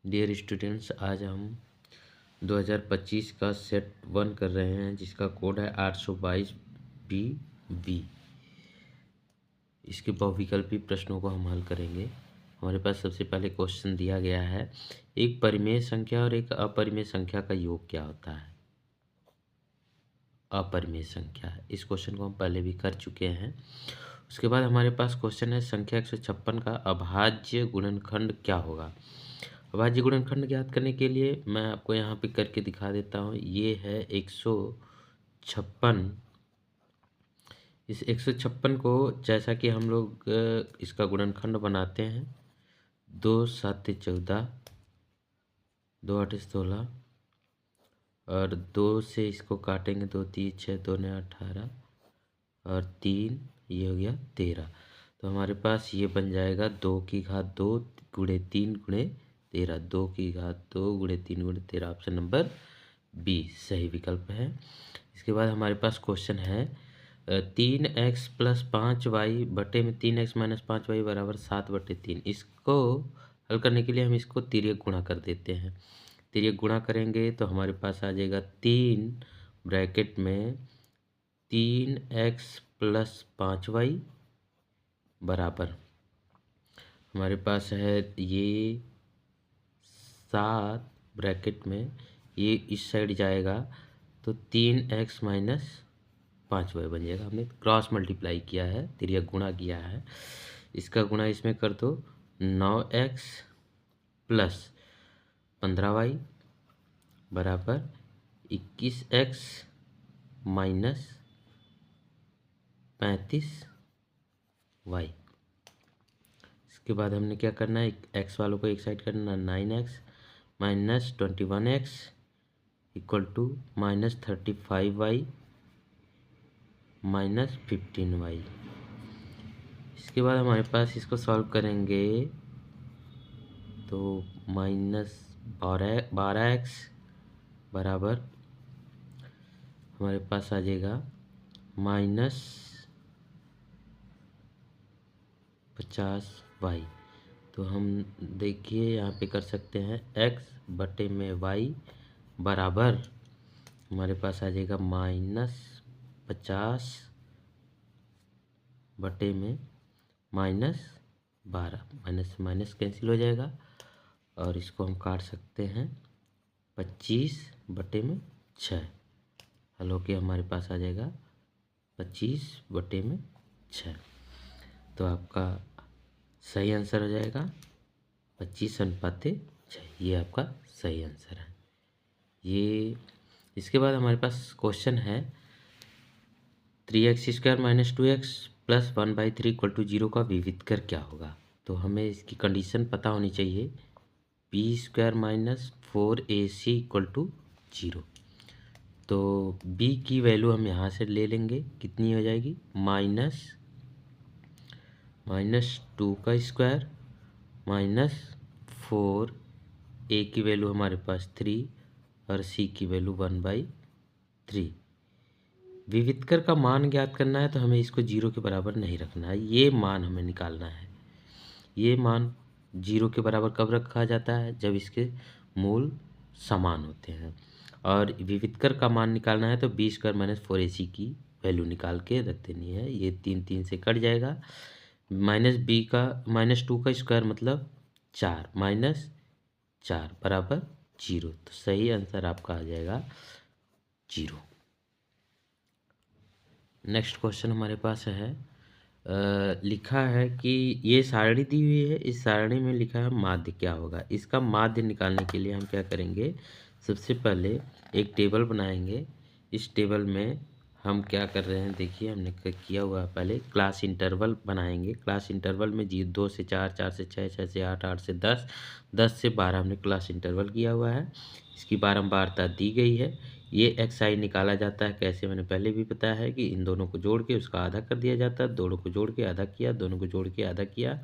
Dear students, आज हम 2025 का सेट 1 कर रहे हैं जिसका कोड है 822BV। इसके बहुविकल्पी प्रश्नों को हम हल करेंगे। हमारे पास सबसे पहले क्वेश्चन दिया गया है, एक परिमेय संख्या और एक अपरिमेय संख्या का योग क्या होता है। अपरिमेय संख्या, इस क्वेश्चन को हम पहले भी कर चुके हैं। उसके बाद हमारे पास क्वेश्चन है, संख्या 156 का अभाज्य गुणनखंड क्या होगा। अभाज्य गुणनखंड ज्ञात करने के लिए मैं आपको यहाँ पे करके दिखा देता हूँ। ये है 156। इस 156 को जैसा कि हम लोग इसका गुणनखंड बनाते हैं, 2 7 14, 2 8 16 और 2 से इसको काटेंगे, 2 3 6, 2 9 18 और 3 ये हो गया 13। तो हमारे पास ये बन जाएगा 2 की घात 2 गुणे 3 गुणे 13, 2 की घात 2 गुणे 3 गुणे 13। ऑप्शन नंबर बी सही विकल्प है। इसके बाद हमारे पास क्वेश्चन है, 3x + 5y बटे में 3x - 5y बराबर 7/3। इसको हल करने के लिए हम इसको तिर्यक गुणा कर देते हैं। तिर्यक गुणा करेंगे तो हमारे पास आ जाएगा 3 ब्रैकेट में 3x + 5y बराबर हमारे पास है ये 7 ब्रैकेट में, ये इस साइड जाएगा तो 3x - 5y बन जाएगा। हमने क्रॉस मल्टीप्लाई किया है, तिर्यक गुणा किया है। इसका गुणा इसमें कर दो, 9x + 15y बराबर 21x - 35y। इसके बाद हमने क्या करना है, x वालों को एक साइड करना, 9x - 21x = -35y - 15y। इसके बाद हमारे पास इसको सॉल्व करेंगे तो -12x बराबर हमारे पास आ जाएगा -50y। तो हम देखिए यहाँ पे कर सकते हैं, x बटे में y बराबर हमारे पास आ जाएगा -50 बटे में -12। माइनस माइनस कैंसिल हो जाएगा और इसको हम काट सकते हैं, 25 बटे में 6। हल होके हमारे पास आ जाएगा 25 बटे में 6। तो आपका सही आंसर हो जाएगा 25:6। ये आपका सही आंसर है। ये इसके बाद हमारे पास क्वेश्चन है, 3x² - 2x + 1/3 = 0 का विविधकर क्या होगा। तो हमें इसकी कंडीशन पता होनी चाहिए, b² - 4ac = 0। तो b की वैल्यू हम यहाँ से ले लेंगे, कितनी हो जाएगी, -2 का स्क्वायर -4, a की वैल्यू हमारे पास 3 और c की वैल्यू 1/3। विविधकर का मान ज्ञात करना है तो हमें इसको 0 के बराबर नहीं रखना है, ये मान हमें निकालना है। ये मान 0 के बराबर कब रखा जाता है, जब इसके मूल समान होते हैं। और विविधकर का मान निकालना है तो b² - 4ac की वैल्यू निकाल के रख देनी है। ये 3 3 से कट जाएगा, -2 का स्क्वायर मतलब 4 -4 बराबर 0। तो सही आंसर आपका आ जाएगा 0। नेक्स्ट क्वेश्चन हमारे पास है, लिखा है कि ये सारणी दी हुई है, इस सारणी में लिखा है माध्य क्या होगा। इसका माध्य निकालने के लिए हम क्या करेंगे, सबसे पहले एक टेबल बनाएंगे। इस टेबल में हम क्या कर रहे हैं, देखिए हमने किया हुआ है, पहले क्लास इंटरवल बनाएंगे। क्लास इंटरवल में 2 से 4, 4 से 6, 6 से 8, 8 से 10, 10 से 12 हमने क्लास इंटरवल किया हुआ है। इसकी बारंबारता दी गई है। ये xi निकाला जाता है कैसे, मैंने पहले भी बताया है कि इन दोनों को जोड़ के उसका आधा कर दिया जाता है, दोनों को जोड़ के आधा किया, दोनों को जोड़ के आधा किया।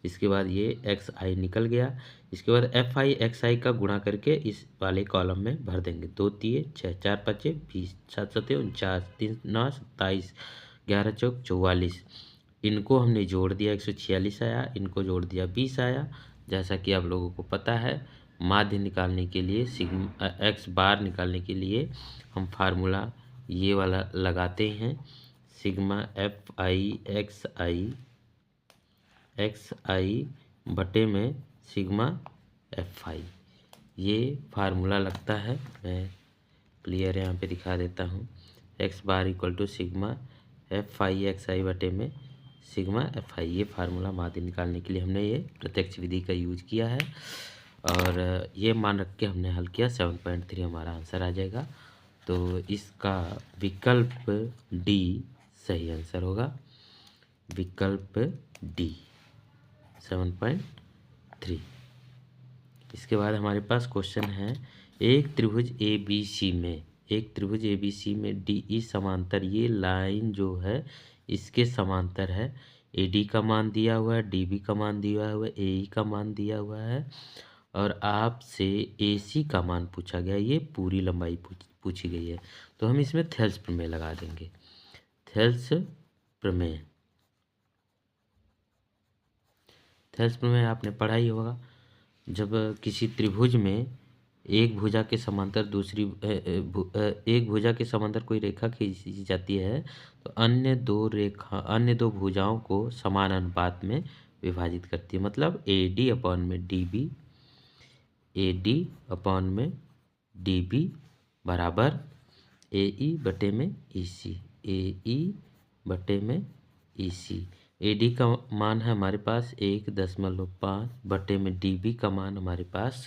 इसके बाद ये xi निकल गया। इसके बाद fi xi का गुणा करके इस वाले कॉलम में भर देंगे। 2 3 6, 4 5 20, 7 7 49, 3 9 27, 11 चौक 44। इनको हमने जोड़ दिया, 146 आया, इनको जोड़ दिया 20 आया। जैसा कि आप लोगों को पता है, माध्य निकालने के लिए सिग्मा एक्स बार निकालने के लिए हम फार्मूला ये वाला लगाते हैं, sigma F I X I बटे में सिग्मा एफ आई, ये फार्मूला लगता है। मैं क्लियर यहाँ पे दिखा देता हूँ। X bar equal to sigma F I X I बटे में सिग्मा एफ आई, ये फार्मूला माध्य निकालने के लिए हमने ये प्रत्यक्ष विधि का यूज किया है और ये मान रख के हमने हल किया। 7.3 हमारा आंसर आ जाएगा। तो इसका विकल्प डी सही आंसर होगा, विकल्प डी 7.3। इसके बाद हमारे पास क्वेश्चन है, एक त्रिभुज ए बी सी में डी ई समांतर, ये लाइन जो है इसके समांतर है। ए डी का मान दिया हुआ है, डी बी का मान दिया हुआ है, ए ई का मान दिया हुआ है और आपसे ए सी का मान पूछा गया, ये पूरी लंबाई पूछी गई है। तो हम इसमें थेल्स प्रमेय लगा देंगे। थेल्स प्रमेय आपने पढ़ा ही होगा। जब किसी त्रिभुज में एक भुजा के समांतर एक भुजा के समांतर कोई रेखा खींची जाती है तो अन्य दो भुजाओं को समान अनुपात में विभाजित करती है। मतलब ए डी अपॉन में D B, A D upon में डी बी बराबर ए ई बटे में ई सी, ए ई बटे में ई सी। ए डी का मान है हमारे पास 1.5 बटे में डी बी का मान हमारे पास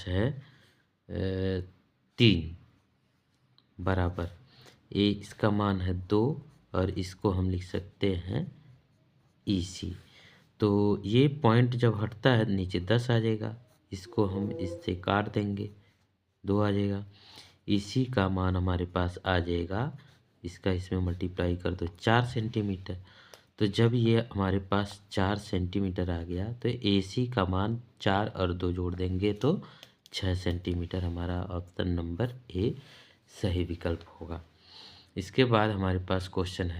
है 3 बराबर ए, इसका मान है 2 और इसको हम लिख सकते हैं ई सी। तो ये पॉइंट जब हटता है नीचे 10 आ जाएगा, इसको हम इससे काट देंगे, 2 आ जाएगा। इसी का मान हमारे पास आ जाएगा, इसका इसमें मल्टीप्लाई कर दो 4 सेंटीमीटर। तो जब ये हमारे पास 4 सेंटीमीटर आ गया तो ए सी का मान 4 और 2 जोड़ देंगे तो 6 सेंटीमीटर। हमारा ऑप्शन नंबर ए सही विकल्प होगा। इसके बाद हमारे पास क्वेश्चन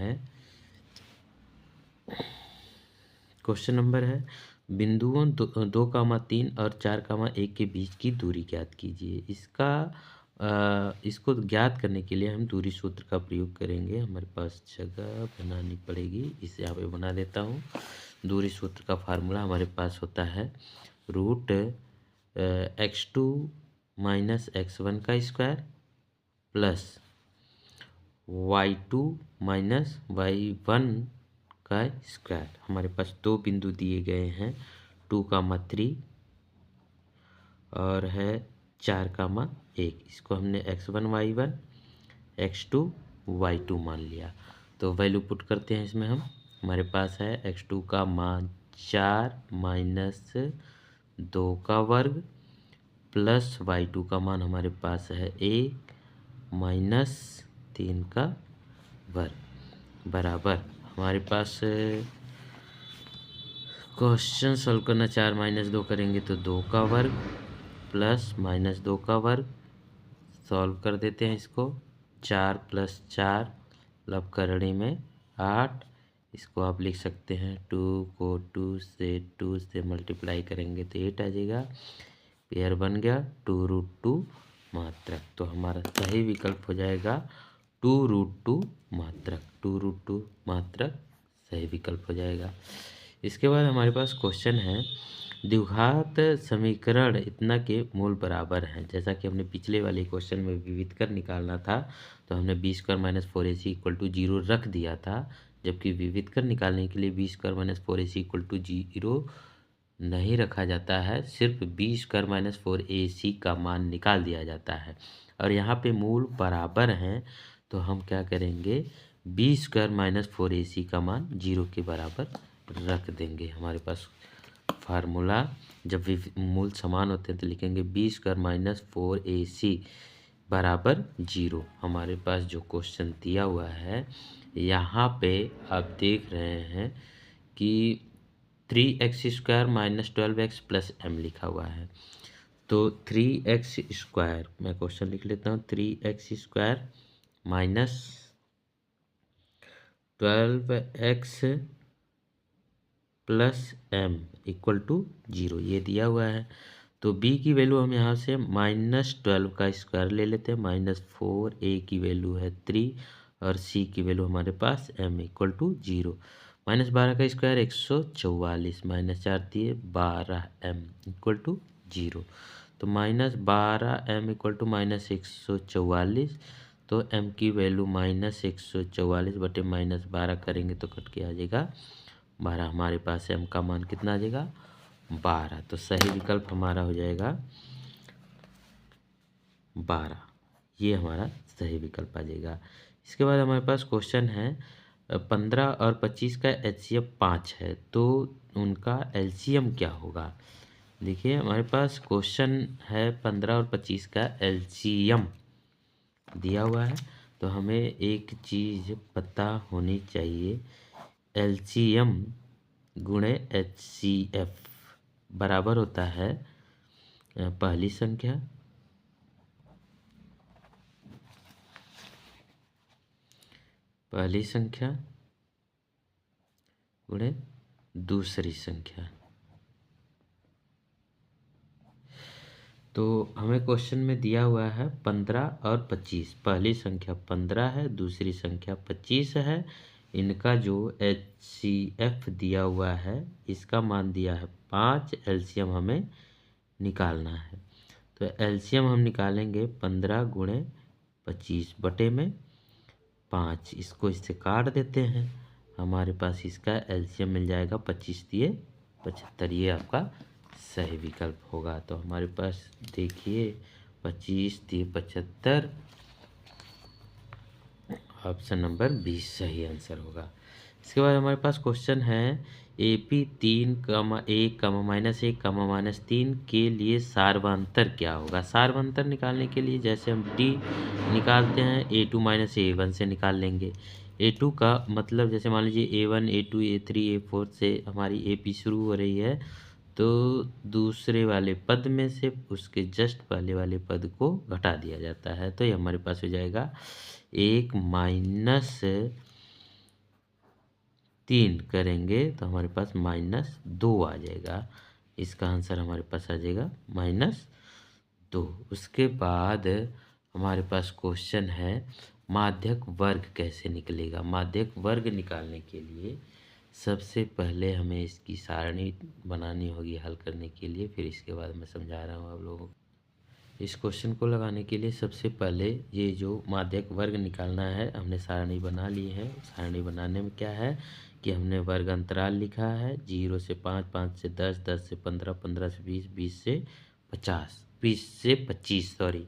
नंबर है, बिंदुओं 2,3 और 4,1 के बीच की दूरी ज्ञात कीजिए। इसको ज्ञात करने के लिए हम दूरी सूत्र का प्रयोग करेंगे। हमारे पास जगह बनानी पड़ेगी, इसे यहाँ पे बना देता हूँ। दूरी सूत्र का फार्मूला हमारे पास होता है रूट x2 माइनस x1 का square plus y2 minus y1 का स्क्वायर। हमारे पास 2 बिंदु दिए गए हैं, 2,3 और है 4,1। इसको हमने x1 y1 x2 y2 मान लिया। तो वैल्यू पुट करते हैं इसमें हम। हमारे पास है x2 का मान 4 माइनस 2 का वर्ग प्लस y2 का मान हमारे पास है 1 माइनस 3 का वर्ग बराबर हमारे पास क्वेश्चन सॉल्व करना, 4 माइनस 2 करेंगे तो 2 का वर्ग प्लस माइनस 2 का वर्ग। सॉल्व कर देते हैं इसको, 4 प्लस 4 लवकरणी में 8। इसको आप लिख सकते हैं 2 को 2 से मल्टीप्लाई करेंगे तो 8 आ जाएगा। पेयर बन गया 2√2 मात्रक। तो हमारा सही विकल्प हो जाएगा 2√2 मात्रक। 2√2 मात्रक सही विकल्प हो जाएगा। इसके बाद हमारे पास क्वेश्चन है, द्विघात समीकरण इतना के मूल बराबर हैं। जैसा कि हमने पिछले वाले क्वेश्चन में विविधकर निकालना था तो हमने b² minus 4ac equal to 0 रख दिया था, जबकि विविधकर निकालने के लिए b² minus 4ac equal to 0 नहीं रखा जाता है, सिर्फ b² माइनस 4ac का मान निकाल दिया जाता है। और यहाँ पे मूल बराबर हैं तो हम क्या करेंगे, b² माइनस 4ac का मान 0 के बराबर रख देंगे। हमारे पास फार्मूला जब मूल समान होते हैं तो लिखेंगे b² माइनस 4ac बराबर 0। हमारे पास जो क्वेश्चन दिया हुआ है यहाँ पे आप देख रहे हैं कि 3x² minus 12x plus m लिखा हुआ है। तो 3x², मैं क्वेश्चन लिख लेता हूँ, 3x² minus 12x plus m equal to 0 ये दिया हुआ है। तो b की वैल्यू हम यहाँ से -12 का स्क्वायर ले लेते हैं, -4, a की वैल्यू है 3 और c की वैल्यू हमारे पास m इक्वल टू 0। -12 का स्क्वायर 144, -4 दिए 12m इक्वल टू 0। तो -12m इक्वल टू -144, तो m की वैल्यू -144 बटे -12 करेंगे तो कट के आ जाएगा 12। हमारे पास m का मान कितना आ जाएगा 12। तो सही विकल्प हमारा हो जाएगा 12, ये हमारा सही विकल्प आ जाएगा। इसके बाद हमारे पास क्वेश्चन है 15 और 25 का HCF 5 है, तो उनका LCM क्या होगा। देखिए हमारे पास क्वेश्चन है 15 और 25 का LCM दिया हुआ है, तो हमें एक चीज़ पता होनी चाहिए, LCM गुणे HCF बराबर होता है पहली संख्या गुणे दूसरी संख्या। तो हमें क्वेश्चन में दिया हुआ है 15 और 25, पहली संख्या 15 है, दूसरी संख्या 25 है। इनका जो HCF दिया हुआ है, इसका मान दिया है 5, LCM हमें निकालना है। तो LCM हम निकालेंगे 15 गुणे 25 बटे में 5, इसको इससे काट देते हैं, हमारे पास इसका LCM मिल जाएगा 25 दिए 75, ये आपका सही विकल्प होगा। तो हमारे पास देखिए 25 दिए 75, ऑप्शन नंबर 20 सही आंसर होगा। इसके बाद हमारे पास क्वेश्चन है AP 3, -1, -3 के लिए सार्वंतर क्या होगा। सार्वंतर निकालने के लिए जैसे हम D निकालते हैं A2 - A1 से निकाल लेंगे। A2 का मतलब जैसे मान लीजिए A1, A2, A3, A4 से हमारी AP शुरू हो रही है, तो दूसरे वाले पद में से उसके जस्ट पहले वाले पद को घटा दिया जाता है। तो ये हमारे पास हो जाएगा 1 - 3 करेंगे तो हमारे पास -2 आ जाएगा। इसका आंसर हमारे पास आ जाएगा -2। उसके बाद हमारे पास क्वेश्चन है माध्यक वर्ग कैसे निकलेगा। माध्यक वर्ग निकालने के लिए सबसे पहले हमें इसकी सारणी बनानी होगी हल करने के लिए, फिर इसके बाद मैं समझा रहा हूँ आप लोगों को। इस क्वेश्चन को लगाने के लिए सबसे पहले ये जो माध्यक वर्ग निकालना है, हमने सारणी बना ली है। सारणी बनाने में क्या है कि हमने वर्ग अंतराल लिखा है 0 से 5, 5 से 10, 10 से 15, 15 से 20, 20 से 50, 20 से 25 सॉरी।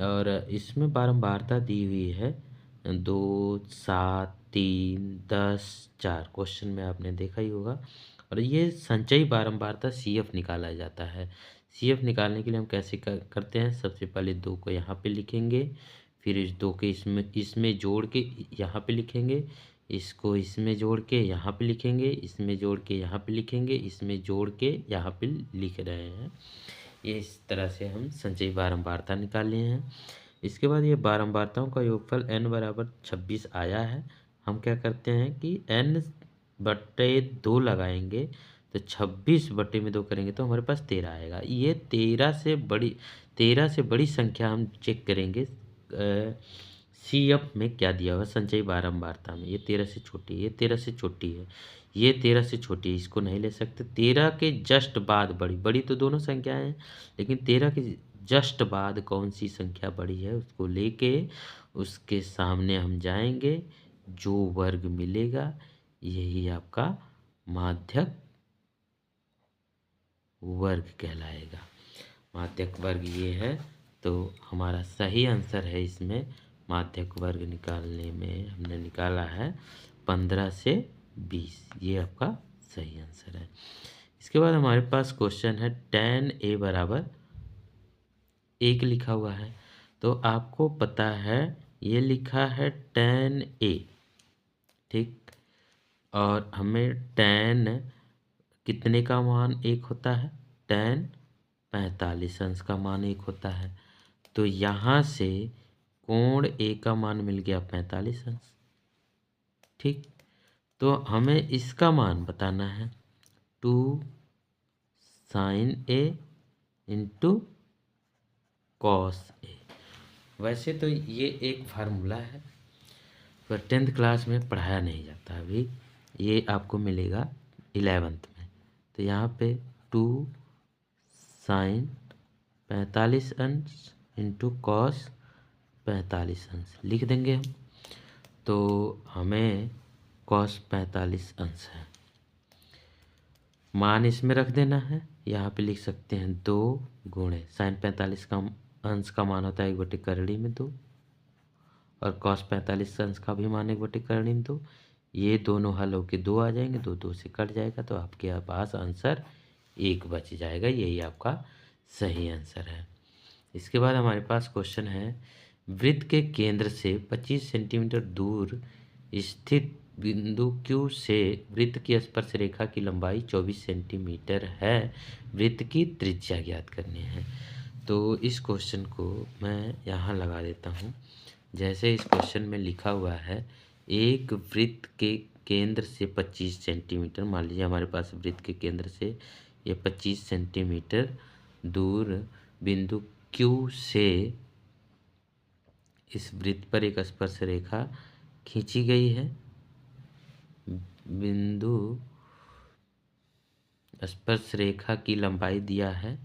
और इसमें बारंबारता दी हुई है 2, 7, 3, 10, 4, क्वेश्चन में आपने देखा ही होगा। और ये संचयी बारंबारता CF निकाला जाता है। CF निकालने के लिए हम कैसे करते हैं, सबसे पहले 2 को यहाँ पे लिखेंगे, फिर इस 2 के इसमें जोड़ के यहाँ पे लिखेंगे, इसको इसमें जोड़ के यहाँ पे लिखेंगे, इसमें जोड़ के यहाँ पे लिखेंगे, इसमें जोड़ के यहाँ पे लिख रहे हैं। ये इस तरह से हम संचयी बारंबारता निकाल लिए हैं। इसके बाद ये बारंबारताओं का योगफल n बराबर 26 आया है। हम क्या करते हैं कि n बटे 2 लगाएंगे, तो 26 बटे में 2 करेंगे तो हमारे पास 13 आएगा। ये 13 से बड़ी संख्या हम चेक करेंगे CF में क्या दिया हुआ संचयी बारंबारता में। ये 13 से छोटी है, ये 13 से छोटी है, ये 13 से छोटी है, इसको नहीं ले सकते। 13 के जस्ट बाद बड़ी, बड़ी तो दोनों संख्याएं हैं, लेकिन 13 के जस्ट बाद कौन सी संख्या बड़ी है उसको लेके उसके सामने हम जाएंगे, जो वर्ग मिलेगा यही आपका माध्यक वर्ग कहलाएगा। माध्यक वर्ग ये है, तो हमारा सही आंसर है इसमें माध्यक वर्ग निकालने में हमने निकाला है 15 से 20, ये आपका सही आंसर है। इसके बाद हमारे पास क्वेश्चन है tan A बराबर 1 लिखा हुआ है। तो आपको पता है ये लिखा है tan A, ठीक, और हमें tan कितने का मान 1 होता है, tan 45 अंश का मान 1 होता है। तो यहाँ से कोण A का मान मिल गया 45 अंश, ठीक। तो हमें इसका मान बताना है, 2 sign A into cos A. वैसे तो ये एक फार्मूला है, पर 10th क्लास में पढ़ाया नहीं जाता अभी, ये आपको मिलेगा 11th में। तो यहाँ पे 2 साइन 45 अंश इंटू कॉस 45 अंश लिख देंगे हम। तो हमें कॉस 45 अंश है, मान इसमें रख देना है। यहाँ पे लिख सकते हैं 2 गुणे साइन 45 का अंश का मान होता है 1/2 में 2, और कॉस 45 अंश का भी मान 1/2 में 2। ये दोनों हल होके 2 आ जाएंगे, 2 2 से कट जाएगा, तो आपके पास आंसर 1 बच जाएगा। यही आपका सही आंसर है। इसके बाद हमारे पास क्वेश्चन है, वृत्त के केंद्र से 25 सेंटीमीटर दूर स्थित बिंदु Q से वृत्त की स्पर्श रेखा की लंबाई 24 सेंटीमीटर है, वृत्त की त्रिज्या ज्ञात करनी है। तो इस क्वेश्चन को मैं यहाँ लगा देता हूँ। जैसे इस क्वेश्चन में लिखा हुआ है, एक वृत्त के केंद्र से 25 सेंटीमीटर, मान लीजिए हमारे पास वृत्त के केंद्र से ये 25 सेंटीमीटर दूर बिंदु Q से इस वृत्त पर एक स्पर्श रेखा खींची गई है। बिंदु स्पर्श रेखा की लंबाई दिया है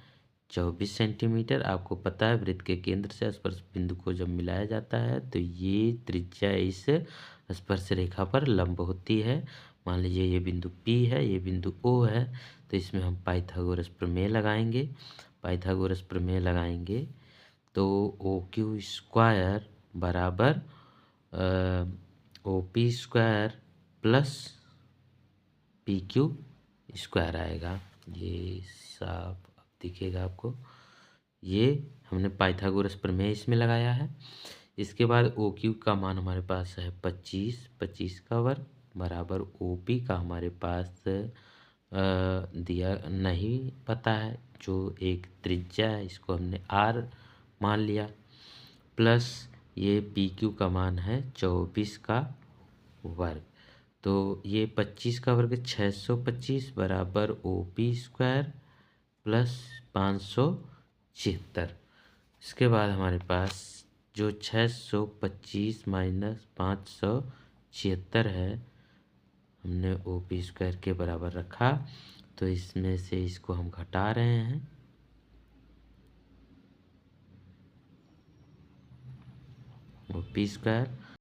24 सेंटीमीटर। आपको पता है वृत्त के केंद्र से स्पर्श बिंदु को जब मिलाया जाता है तो ये त्रिज्या इस स्पर्श रेखा पर लंब होती है। मान लीजिए ये बिंदु P है, ये बिंदु O है, तो इसमें हम पाइथागोरस प्रमेय लगाएंगे। पाइथागोरस प्रमेय लगाएंगे तो OQ स्क्वायर बराबर OP square plus PQ square आएगा। ये साफ दिखेगा आपको। ये हमने पाइथागोरस प्रमेय इसमें लगाया है। इसके बाद OQ का मान हमारे पास है 25, 25 का वर्ग बराबर OP का हमारे पास दिया नहीं पता है, जो एक त्रिज्या है, इसको हमने R मान लिया, प्लस ये PQ का मान है 24 का वर्ग। तो ये 25 का वर्ग 625 बराबर OP स्क्वायर प्लस 576। इसके बाद हमारे पास जो 625 माइनस 576 है, हमने OP स्क्वायर के बराबर रखा, तो इसमें से इसको हम घटा रहे हैं। OP square